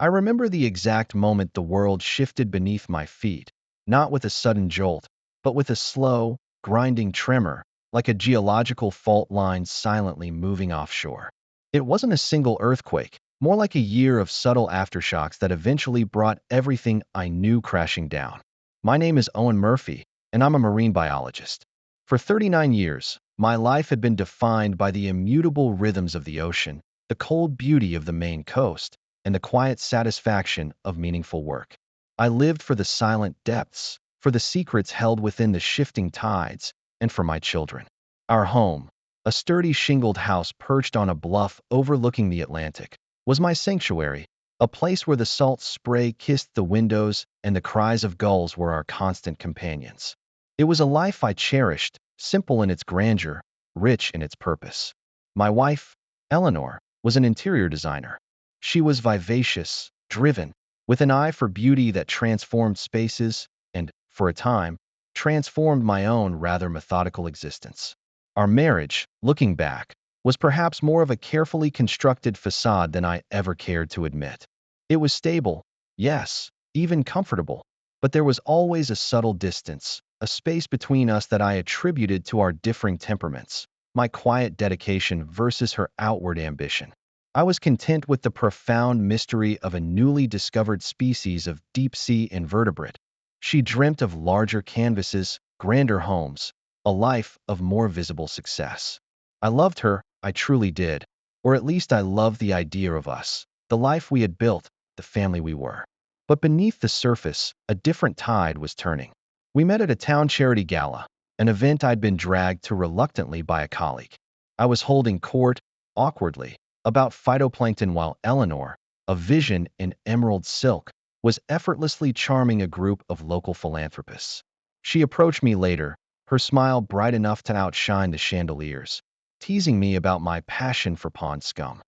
I remember the exact moment the world shifted beneath my feet, not with a sudden jolt, but with a slow, grinding tremor, like a geological fault line silently moving offshore. It wasn't a single earthquake, more like a year of subtle aftershocks that eventually brought everything I knew crashing down. My name is Owen Murphy, and I'm a marine biologist. For 39 years, my life had been defined by the immutable rhythms of the ocean, the cold beauty of the Maine coast, and the quiet satisfaction of meaningful work. I lived for the silent depths, for the secrets held within the shifting tides, and for my children. Our home, a sturdy shingled house perched on a bluff overlooking the Atlantic, was my sanctuary, a place where the salt spray kissed the windows and the cries of gulls were our constant companions. It was a life I cherished, simple in its grandeur, rich in its purpose. My wife, Eleanor, was an interior designer. She was vivacious, driven, with an eye for beauty that transformed spaces and, for a time, transformed my own rather methodical existence. Our marriage, looking back, was perhaps more of a carefully constructed facade than I ever cared to admit. It was stable, yes, even comfortable, but there was always a subtle distance, a space between us that I attributed to our differing temperaments, my quiet dedication versus her outward ambition. I was content with the profound mystery of a newly discovered species of deep-sea invertebrate. She dreamt of larger canvases, grander homes, a life of more visible success. I loved her, I truly did, or at least I loved the idea of us, the life we had built, the family we were. But beneath the surface, a different tide was turning. We met at a town charity gala, an event I'd been dragged to reluctantly by a colleague. I was holding court, awkwardly, about phytoplankton while Eleanor, a vision in emerald silk, was effortlessly charming a group of local philanthropists. She approached me later, her smile bright enough to outshine the chandeliers, teasing me about my passion for pond scum.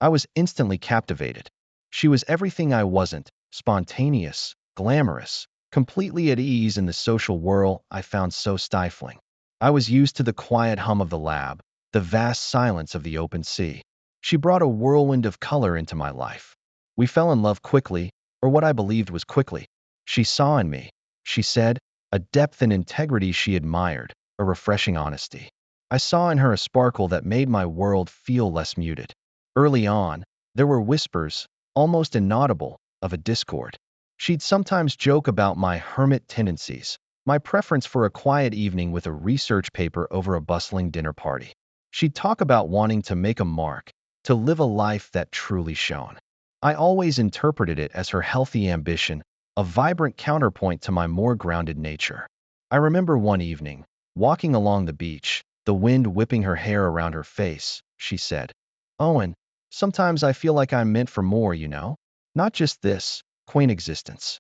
I was instantly captivated. She was everything I wasn't, spontaneous, glamorous, completely at ease in the social whirl I found so stifling. I was used to the quiet hum of the lab, the vast silence of the open sea. She brought a whirlwind of color into my life. We fell in love quickly, or what I believed was quickly. She saw in me, she said, a depth and integrity she admired, a refreshing honesty. I saw in her a sparkle that made my world feel less muted. Early on, there were whispers, almost inaudible, of a discord. She'd sometimes joke about my hermit tendencies, my preference for a quiet evening with a research paper over a bustling dinner party. She'd talk about wanting to make a mark, to live a life that truly shone. I always interpreted it as her healthy ambition, a vibrant counterpoint to my more grounded nature. I remember one evening, walking along the beach, the wind whipping her hair around her face, she said, "Owen, sometimes I feel like I'm meant for more, you know? Not just this, quaint existence."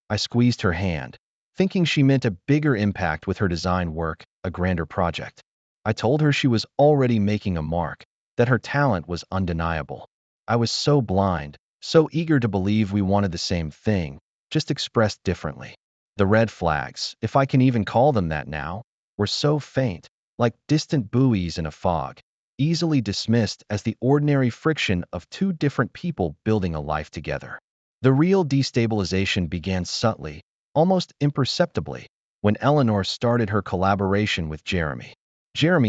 I squeezed her hand, thinking she meant a bigger impact with her design work, a grander project. I told her she was already making a mark, that her talent was undeniable. I was so blind, so eager to believe we wanted the same thing, just expressed differently. The red flags, if I can even call them that now, were so faint, like distant buoys in a fog, easily dismissed as the ordinary friction of two different people building a life together. The real destabilization began subtly, almost imperceptibly, when Eleanor started her collaboration with Jeremy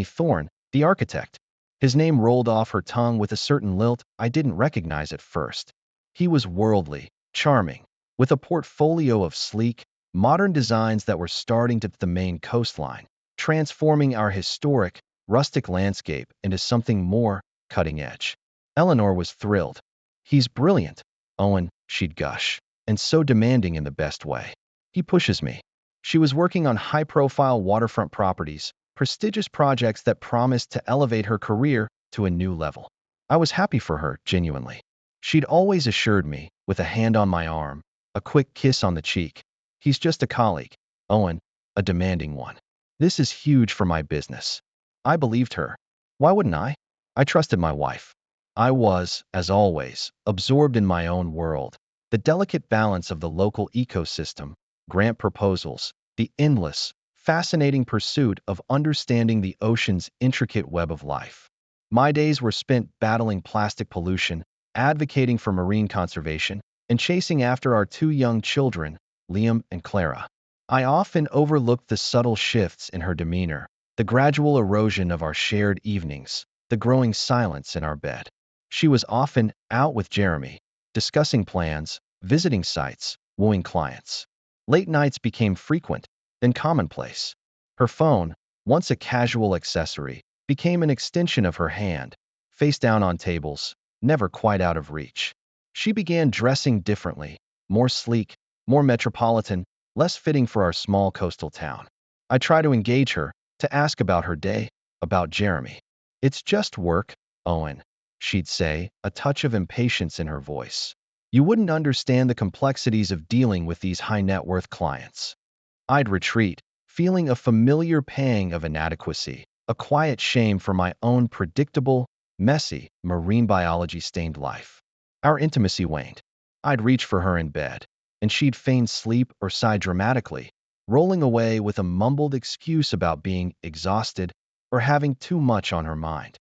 Thorne, the architect. His name rolled off her tongue with a certain lilt I didn't recognize at first. He was worldly, charming, with a portfolio of sleek, modern designs that were starting to the Maine coastline, transforming our historic, rustic landscape into something more cutting edge. Eleanor was thrilled. "He's brilliant, Owen," she'd gush, "and so demanding in the best way. He pushes me." She was working on high-profile waterfront properties, prestigious projects that promised to elevate her career to a new level. I was happy for her, genuinely. She'd always assured me, with a hand on my arm, a quick kiss on the cheek, "He's just a colleague, Owen, a demanding one. This is huge for my business." I believed her. Why wouldn't I? I trusted my wife. I was, as always, absorbed in my own world, the delicate balance of the local ecosystem, grant proposals, the endless, fascinating pursuit of understanding the ocean's intricate web of life. My days were spent battling plastic pollution, advocating for marine conservation, and chasing after our two young children, Liam and Clara. I often overlooked the subtle shifts in her demeanor, the gradual erosion of our shared evenings, the growing silence in our bed. She was often out with Jeremy, discussing plans, visiting sites, wooing clients. Late nights became frequent, then commonplace. Her phone, once a casual accessory, became an extension of her hand, face down on tables, never quite out of reach. She began dressing differently, more sleek, more metropolitan, less fitting for our small coastal town. I tried to engage her, to ask about her day, about Jeremy. "It's just work, Owen," she'd say, a touch of impatience in her voice. "You wouldn't understand the complexities of dealing with these high-net-worth clients." I'd retreat, feeling a familiar pang of inadequacy, a quiet shame for my own predictable, messy, marine biology-stained life. Our intimacy waned. I'd reach for her in bed, and she'd feign sleep or sigh dramatically, rolling away with a mumbled excuse about being exhausted or having too much on her mind.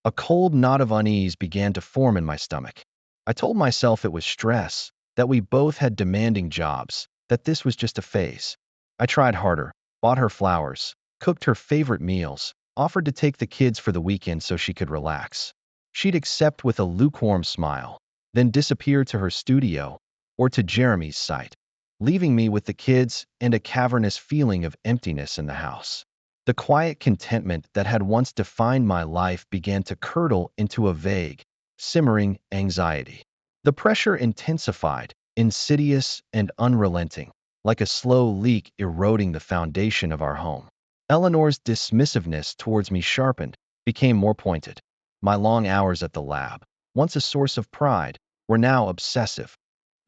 A cold knot of unease began to form in my stomach. I told myself it was stress, that we both had demanding jobs, that this was just a phase. I tried harder, bought her flowers, cooked her favorite meals, offered to take the kids for the weekend so she could relax. She'd accept with a lukewarm smile, then disappear to her studio or to Jeremy's site, leaving me with the kids and a cavernous feeling of emptiness in the house. The quiet contentment that had once defined my life began to curdle into a vague, simmering anxiety. The pressure intensified, insidious and unrelenting, like a slow leak eroding the foundation of our home. Eleanor's dismissiveness towards me sharpened, became more pointed. My long hours at the lab, once a source of pride, were now obsessive.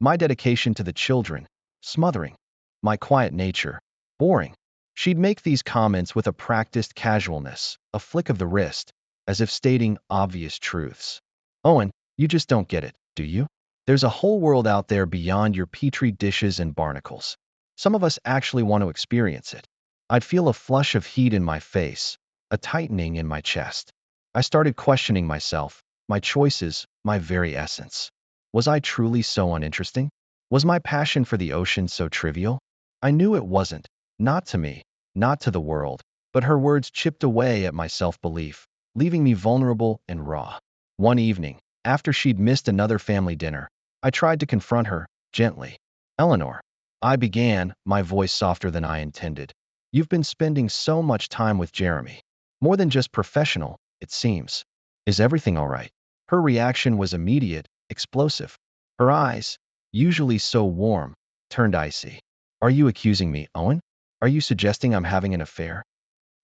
My dedication to the children, smothering. My quiet nature, boring. She'd make these comments with a practiced casualness, a flick of the wrist, as if stating obvious truths. "Owen, you just don't get it, do you? There's a whole world out there beyond your petri dishes and barnacles. Some of us actually want to experience it." I'd feel a flush of heat in my face, a tightening in my chest. I started questioning myself, my choices, my very essence. Was I truly so uninteresting? Was my passion for the ocean so trivial? I knew it wasn't, not to me, not to the world, but her words chipped away at my self-belief, leaving me vulnerable and raw. One evening, after she'd missed another family dinner, I tried to confront her, gently. "Eleanor," I began, my voice softer than I intended. "You've been spending so much time with Jeremy. More than just professional, it seems. Is everything all right?" Her reaction was immediate, explosive. Her eyes, usually so warm, turned icy. "Are you accusing me, Owen? Are you suggesting I'm having an affair?"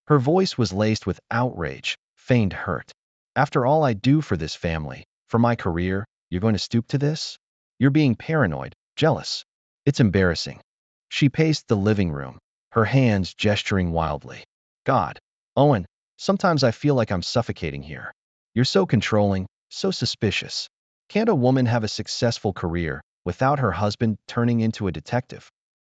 Her voice was laced with outrage, feigned hurt. "After all I do for this family, for my career, you're going to stoop to this? You're being paranoid, jealous. It's embarrassing." She paced the living room, her hands gesturing wildly. "God, Owen, sometimes I feel like I'm suffocating here. You're so controlling, so suspicious. Can't a woman have a successful career without her husband turning into a detective?"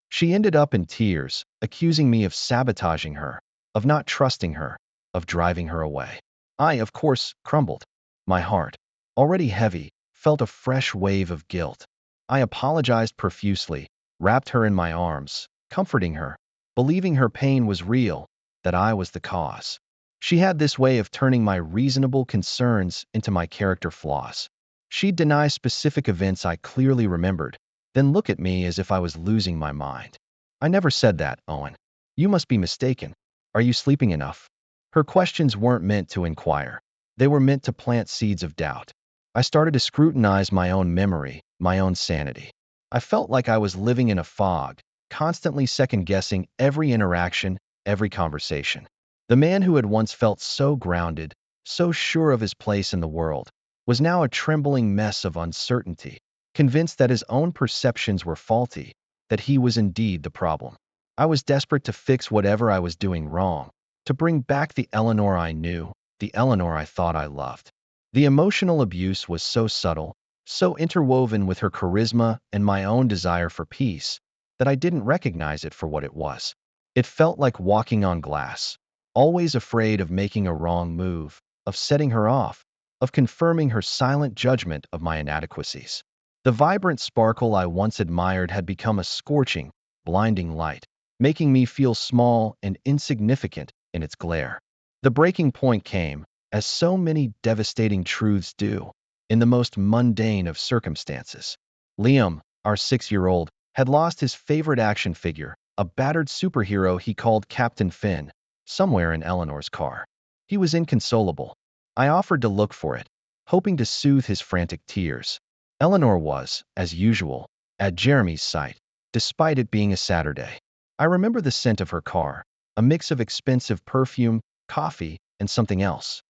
She ended up in tears, accusing me of sabotaging her, of not trusting her, of driving her away. I, of course, crumbled. My heart, already heavy, felt a fresh wave of guilt. I apologized profusely, wrapped her in my arms, comforting her, believing her pain was real, that I was the cause. She had this way of turning my reasonable concerns into my character flaws. She'd deny specific events I clearly remembered, then look at me as if I was losing my mind. "I never said that, Owen. You must be mistaken. Are you sleeping enough?" Her questions weren't meant to inquire. They were meant to plant seeds of doubt. I started to scrutinize my own memory, my own sanity. I felt like I was living in a fog, constantly second-guessing every interaction, every conversation. The man who had once felt so grounded, so sure of his place in the world, was now a trembling mess of uncertainty, convinced that his own perceptions were faulty, that he was indeed the problem. I was desperate to fix whatever I was doing wrong, to bring back the Eleanor I knew, the Eleanor I thought I loved. The emotional abuse was so subtle, so interwoven with her charisma and my own desire for peace, that I didn't recognize it for what it was. It felt like walking on glass, always afraid of making a wrong move, of setting her off, of confirming her silent judgment of my inadequacies. The vibrant sparkle I once admired had become a scorching, blinding light, making me feel small and insignificant in its glare. The breaking point came, as so many devastating truths do, in the most mundane of circumstances. Liam, our 6-year-old, had lost his favorite action figure, a battered superhero he called Captain Finn, somewhere in Eleanor's car. He was inconsolable. I offered to look for it, hoping to soothe his frantic tears. Eleanor was, as usual, at Jeremy's site, despite it being a Saturday. I remember the scent of her car, a mix of expensive perfume, coffee, and something else.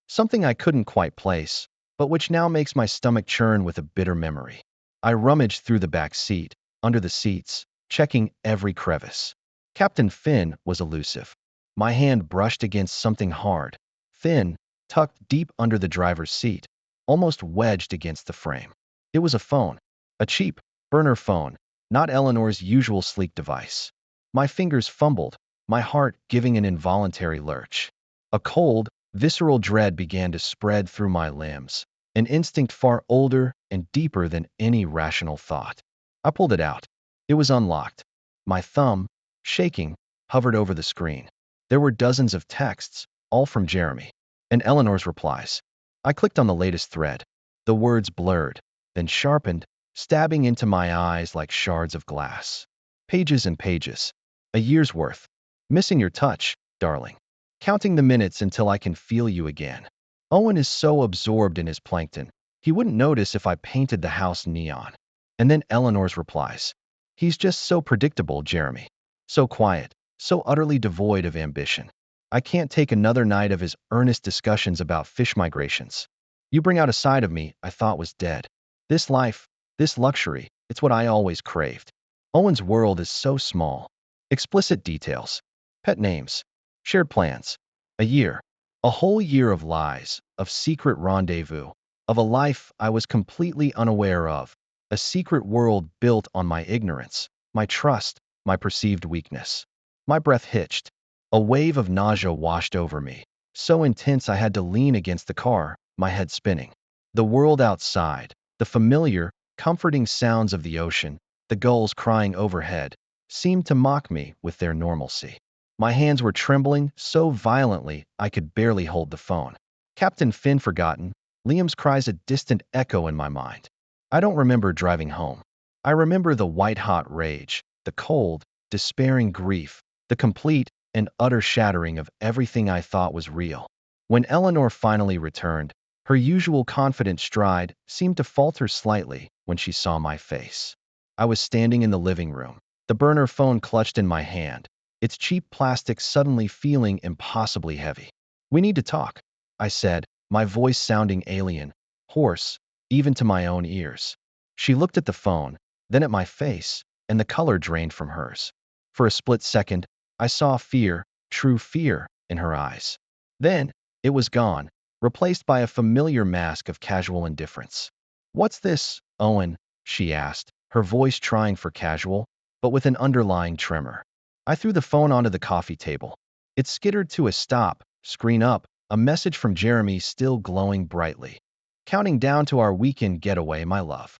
Something I couldn't quite place, but which now makes my stomach churn with a bitter memory. I rummaged through the back seat, under the seats, checking every crevice. Captain Finn was elusive. My hand brushed against something hard, thin, tucked deep under the driver's seat, almost wedged against the frame. It was a phone, a cheap, burner phone, not Eleanor's usual sleek device. My fingers fumbled, my heart giving an involuntary lurch. A cold, visceral dread began to spread through my limbs, an instinct far older and deeper than any rational thought. I pulled it out. It was unlocked. My thumb, shaking, hovered over the screen. There were dozens of texts, all from Jeremy, and Eleanor's replies. I clicked on the latest thread. The words blurred, then sharpened, stabbing into my eyes like shards of glass. Pages and pages. A year's worth. Missing your touch, darling. Counting the minutes until I can feel you again. Owen is so absorbed in his plankton, he wouldn't notice if I painted the house neon. And then Eleanor's replies. He's just so predictable, Jeremy. So quiet, so utterly devoid of ambition. I can't take another night of his earnest discussions about fish migrations. You bring out a side of me I thought was dead. This life, this luxury, it's what I always craved. Owen's world is so small. Explicit details. Pet names. Shared plans. A year. A whole year of lies, of secret rendezvous, of a life I was completely unaware of, a secret world built on my ignorance, my trust, my perceived weakness. My breath hitched. A wave of nausea washed over me, so intense I had to lean against the car, my head spinning. The world outside, the familiar, comforting sounds of the ocean, the gulls crying overhead, seemed to mock me with their normalcy. My hands were trembling so violently I could barely hold the phone. Captain Finn forgotten, Liam's cries a distant echo in my mind. I don't remember driving home. I remember the white-hot rage, the cold, despairing grief, the complete and utter shattering of everything I thought was real. When Eleanor finally returned, her usual confident stride seemed to falter slightly when she saw my face. I was standing in the living room, the burner phone clutched in my hand, its cheap plastic suddenly feeling impossibly heavy. We need to talk, I said, my voice sounding alien, hoarse, even to my own ears. She looked at the phone, then at my face, and the color drained from hers. For a split second, I saw fear, true fear, in her eyes. Then, it was gone, replaced by a familiar mask of casual indifference. What's this, Owen? She asked, her voice trying for casual, but with an underlying tremor. I threw the phone onto the coffee table. It skittered to a stop, screen up, a message from Jeremy still glowing brightly. Counting down to our weekend getaway, my love.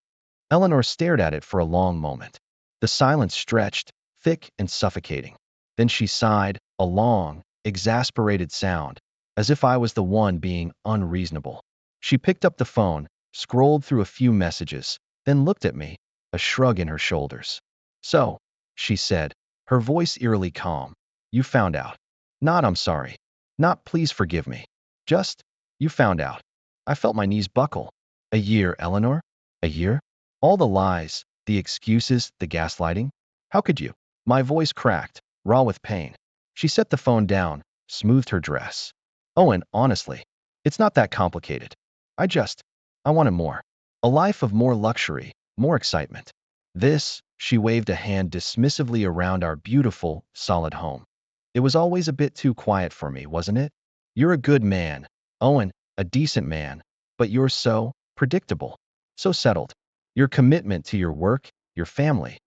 Eleanor stared at it for a long moment. The silence stretched, thick and suffocating. Then she sighed, a long, exasperated sound, as if I was the one being unreasonable. She picked up the phone, scrolled through a few messages, then looked at me, a shrug in her shoulders. So, she said, her voice eerily calm, you found out. Not I'm sorry. Not please forgive me. Just, you found out. I felt my knees buckle. A year, Eleanor? A year? All the lies, the excuses, the gaslighting? How could you? My voice cracked, raw with pain. She set the phone down, smoothed her dress. Owen, honestly, it's not that complicated. I wanted more. A life of more luxury, more excitement. This, she waved a hand dismissively around our beautiful, solid home. It was always a bit too quiet for me, wasn't it? You're a good man, Owen, a decent man, but you're so predictable, so settled. Your commitment to your work, your family.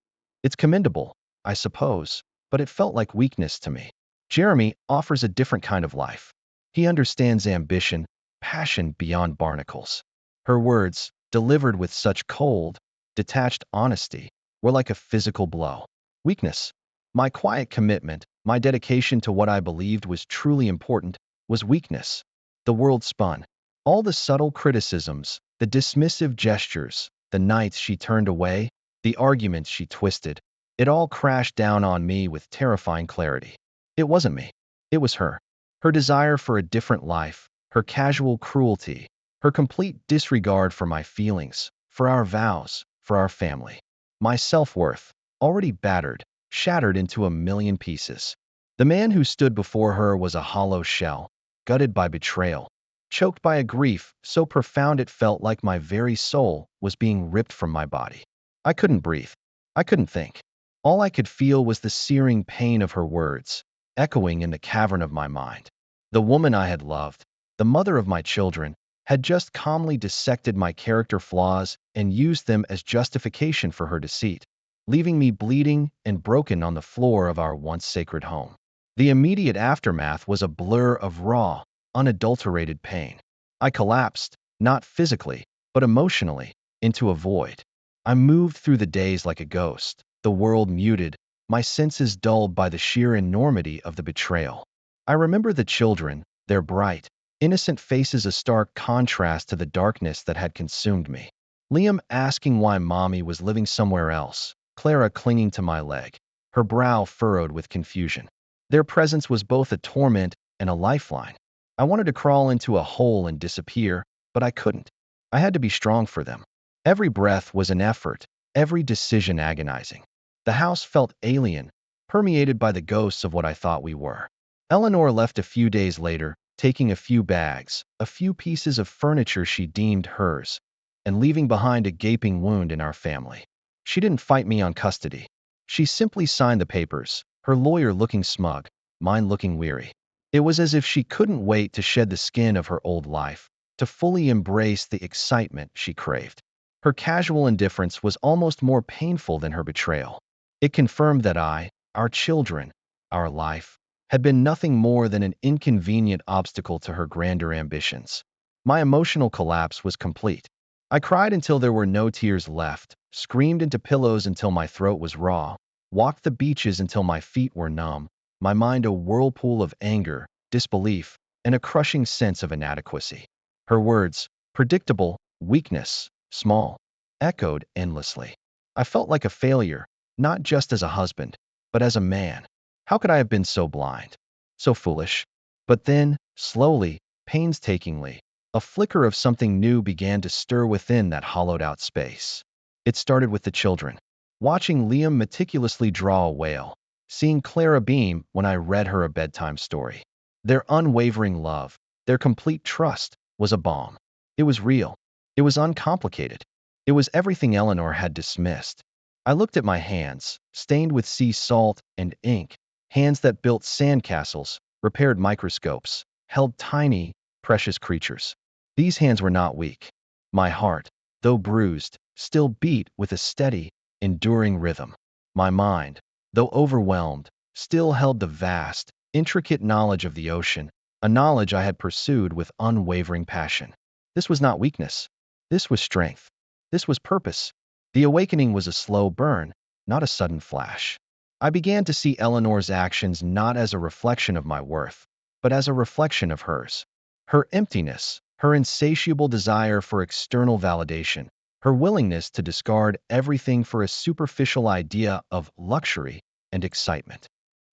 It's commendable, I suppose, but it felt like weakness to me. Jeremy offers a different kind of life. He understands ambition, passion beyond barnacles. Her words, delivered with such cold, detached honesty were like a physical blow. Weakness. My quiet commitment, my dedication to what I believed was truly important, was weakness. The world spun. All the subtle criticisms, the dismissive gestures, the nights she turned away, the arguments she twisted, it all crashed down on me with terrifying clarity. It wasn't me. It was her. Her desire for a different life, her casual cruelty, her complete disregard for my feelings, for our vows, for our family. My self-worth, already battered, shattered into a million pieces. The man who stood before her was a hollow shell, gutted by betrayal, choked by a grief so profound it felt like my very soul was being ripped from my body. I couldn't breathe. I couldn't think. All I could feel was the searing pain of her words, echoing in the cavern of my mind. The woman I had loved, the mother of my children, had just calmly dissected my character flaws and used them as justification for her deceit, leaving me bleeding and broken on the floor of our once sacred home. The immediate aftermath was a blur of raw, unadulterated pain. I collapsed, not physically, but emotionally, into a void. I moved through the days like a ghost, the world muted, my senses dulled by the sheer enormity of the betrayal. I remember the children, their bright, innocent faces a stark contrast to the darkness that had consumed me. Liam asking why mommy was living somewhere else, Clara clinging to my leg, her brow furrowed with confusion. Their presence was both a torment and a lifeline. I wanted to crawl into a hole and disappear, but I couldn't. I had to be strong for them. Every breath was an effort, every decision agonizing. The house felt alien, permeated by the ghosts of what I thought we were. Eleanor left a few days later, taking a few bags, a few pieces of furniture she deemed hers, and leaving behind a gaping wound in our family. She didn't fight me on custody. She simply signed the papers, her lawyer looking smug, mine looking weary. It was as if she couldn't wait to shed the skin of her old life, to fully embrace the excitement she craved. Her casual indifference was almost more painful than her betrayal. It confirmed that our children, our life, had been nothing more than an inconvenient obstacle to her grander ambitions. My emotional collapse was complete. I cried until there were no tears left, screamed into pillows until my throat was raw, walked the beaches until my feet were numb, my mind a whirlpool of anger, disbelief, and a crushing sense of inadequacy. Her words, predictable, weakness, small, echoed endlessly. I felt like a failure, not just as a husband, but as a man. How could I have been so blind? So foolish? But then, slowly, painstakingly, a flicker of something new began to stir within that hollowed-out space. It started with the children. Watching Liam meticulously draw a whale, seeing Clara beam when I read her a bedtime story. Their unwavering love, their complete trust, was a balm. It was real. It was uncomplicated. It was everything Eleanor had dismissed. I looked at my hands, stained with sea salt and ink, hands that built sandcastles, repaired microscopes, held tiny, precious creatures. These hands were not weak. My heart, though bruised, still beat with a steady, enduring rhythm. My mind, though overwhelmed, still held the vast, intricate knowledge of the ocean, a knowledge I had pursued with unwavering passion. This was not weakness. This was strength. This was purpose. The awakening was a slow burn, not a sudden flash. I began to see Eleanor's actions not as a reflection of my worth, but as a reflection of hers. Her emptiness, her insatiable desire for external validation, her willingness to discard everything for a superficial idea of luxury and excitement.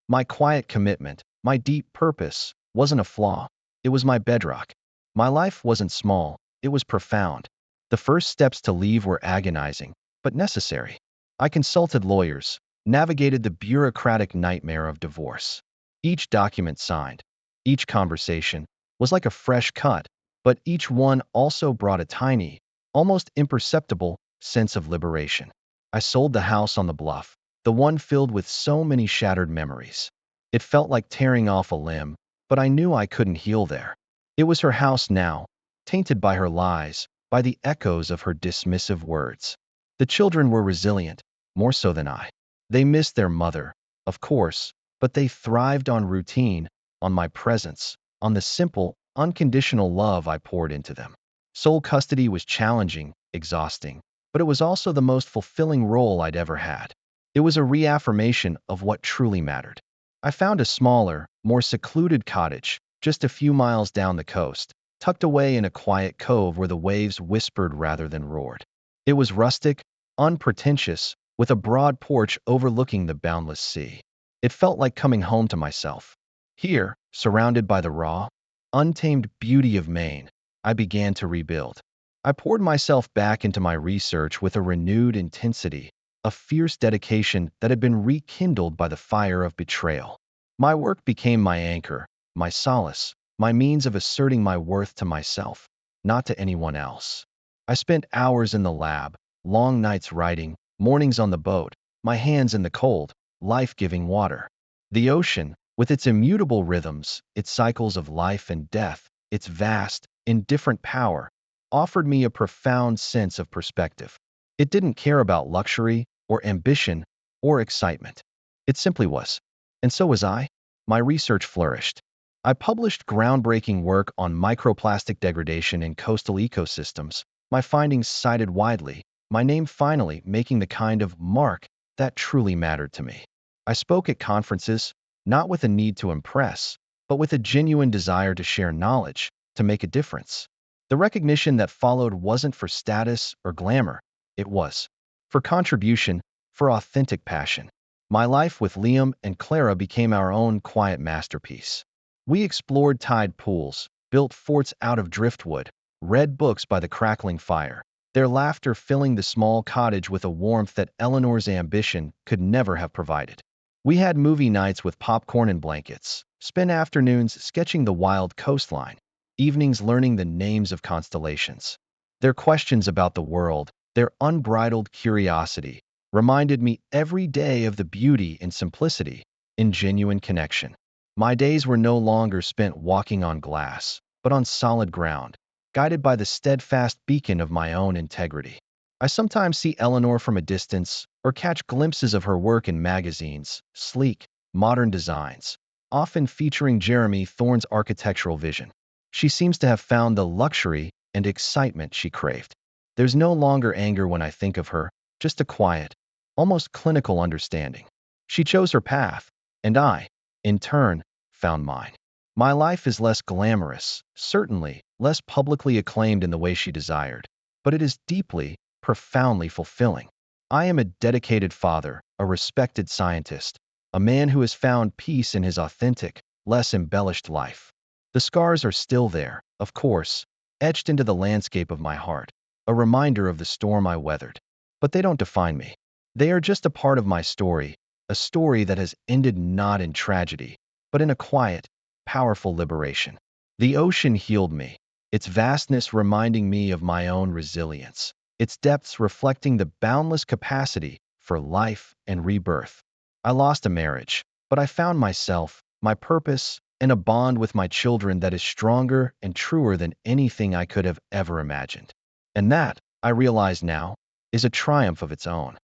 My quiet commitment, my deep purpose, wasn't a flaw. It was my bedrock. My life wasn't small, it was profound. The first steps to leave were agonizing, but necessary. I consulted lawyers, navigated the bureaucratic nightmare of divorce. Each document signed, each conversation, was like a fresh cut, but each one also brought a tiny, almost imperceptible sense of liberation. I sold the house on the bluff, the one filled with so many shattered memories. It felt like tearing off a limb, but I knew I couldn't heal there. It was her house now, tainted by her lies, by the echoes of her dismissive words. The children were resilient, more so than I. They missed their mother, of course, but they thrived on routine, on my presence, on the simple, unconditional love I poured into them. Sole custody was challenging, exhausting, but it was also the most fulfilling role I'd ever had. It was a reaffirmation of what truly mattered. I found a smaller, more secluded cottage, just a few miles down the coast, tucked away in a quiet cove where the waves whispered rather than roared. It was rustic, unpretentious, with a broad porch overlooking the boundless sea. It felt like coming home to myself. Here, surrounded by the raw, untamed beauty of Maine, I began to rebuild. I poured myself back into my research with a renewed intensity, a fierce dedication that had been rekindled by the fire of betrayal. My work became my anchor, my solace, my means of asserting my worth to myself, not to anyone else. I spent hours in the lab, long nights writing, mornings on the boat, my hands in the cold, life-giving water. The ocean, with its immutable rhythms, its cycles of life and death, its vast, indifferent power, offered me a profound sense of perspective. It didn't care about luxury, or ambition, or excitement. It simply was. And so was I. My research flourished. I published groundbreaking work on microplastic degradation in coastal ecosystems, my findings cited widely, my name finally making the kind of mark that truly mattered to me. I spoke at conferences, not with a need to impress, but with a genuine desire to share knowledge, to make a difference. The recognition that followed wasn't for status or glamour, it was for contribution, for authentic passion. My life with Liam and Clara became our own quiet masterpiece. We explored tide pools, built forts out of driftwood, read books by the crackling fire, their laughter filling the small cottage with a warmth that Eleanor's ambition could never have provided. We had movie nights with popcorn and blankets, spent afternoons sketching the wild coastline, evenings learning the names of constellations. Their questions about the world, their unbridled curiosity, reminded me every day of the beauty and simplicity in genuine connection. My days were no longer spent walking on glass, but on solid ground, guided by the steadfast beacon of my own integrity. I sometimes see Eleanor from a distance or catch glimpses of her work in magazines, sleek, modern designs, often featuring Jeremy Thorne's architectural vision. She seems to have found the luxury and excitement she craved. There's no longer anger when I think of her, just a quiet, almost clinical understanding. She chose her path, and I, in turn, found mine. My life is less glamorous, certainly less publicly acclaimed in the way she desired, but it is deeply, profoundly fulfilling. I am a dedicated father, a respected scientist, a man who has found peace in his authentic, less embellished life. The scars are still there, of course, etched into the landscape of my heart, a reminder of the storm I weathered. But they don't define me. They are just a part of my story, a story that has ended not in tragedy, but in a quiet, powerful liberation. The ocean healed me, its vastness reminding me of my own resilience, its depths reflecting the boundless capacity for life and rebirth. I lost a marriage, but I found myself, my purpose, and a bond with my children that is stronger and truer than anything I could have ever imagined. And that, I realize now, is a triumph of its own.